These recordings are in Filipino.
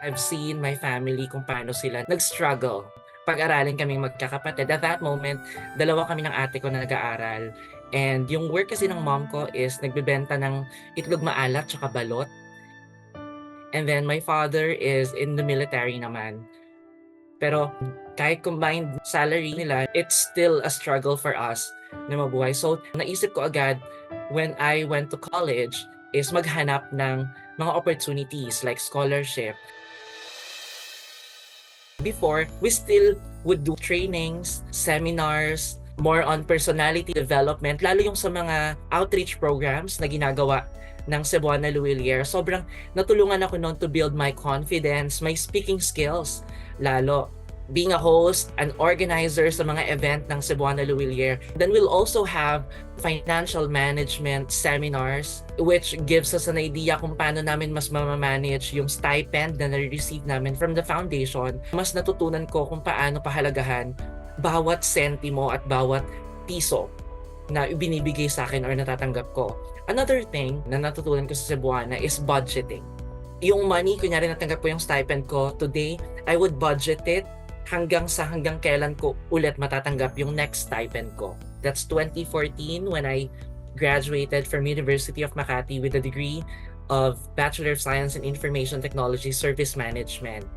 I've seen my family kung paano sila nag-struggle. Pag-aralin kaming magkakapatid. At that moment, dalawa kami ng ate ko na nag-aaral. And yung work kasi ng mom ko is nagbebenta ng itlog maalat tsaka balot. And then my father is in the military naman. Pero kahit combined salary nila, it's still a struggle for us na mabuhay. So naisip ko agad when I went to college is maghanap ng mga opportunities like scholarship. Before, we still would do trainings, seminars, more on personality development, lalo yung sa mga outreach programs na ginagawa ng Cebuana Luwilier. Sobrang natulungan ako noon to build my confidence, my speaking skills, lalo being a host, an organizer sa mga event ng Cebuana Luwilier. Then we'll also have financial management seminars which gives us an idea kung paano namin mas mamamanage yung stipend na nare-receive namin from the foundation. Mas natutunan ko kung paano pahalagahan bawat sentimo at bawat piso na ibinibigay sa akin or natatanggap ko. Another thing na natutunan ko sa Cebuana is budgeting. Yung money, kunyari natanggap ko yung stipend ko, today, I would budget it hanggang kailan ko ulit matatanggap yung next stipend ko. That's 2014 when I graduated from University of Makati with a degree of Bachelor of Science in Information Technology Service Management.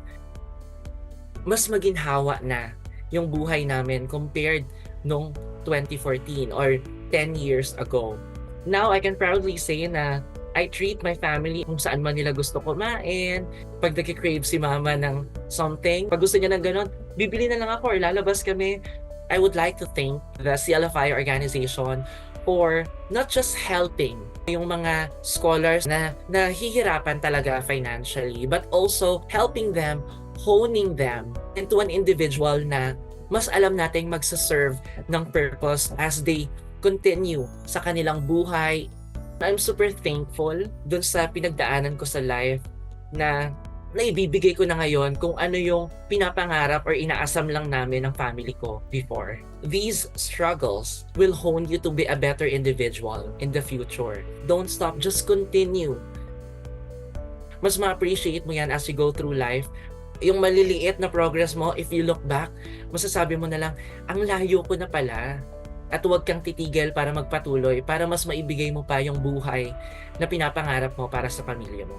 Mas maginhawa na yung buhay namin compared nung 2014 or 10 years ago. Now, I can proudly say na I treat my family kung saan man nila gusto kumain. Pag nag-crave si mama ng something, pag gusto niya ng ganun, bibili na lang ako or lalabas kami. I would like to thank the CLFI organization for not just helping yung mga scholars na nahihirapan talaga financially, but also helping them, honing them into an individual na mas alam nating magsaserve ng purpose as they continue sa kanilang buhay. I'm super thankful dun sa pinagdaanan ko sa life na naibibigay ko na ngayon kung ano yung pinapangarap or inaasam lang namin ng family ko before. These struggles will hone you to be a better individual in the future. Don't stop, just continue. Mas ma-appreciate mo yan as you go through life. Yung maliliit na progress mo, if you look back, masasabi mo na lang, ang layo ko na pala. At huwag kang titigil para magpatuloy para mas maibigay mo pa yung buhay na pinapangarap mo para sa pamilya mo.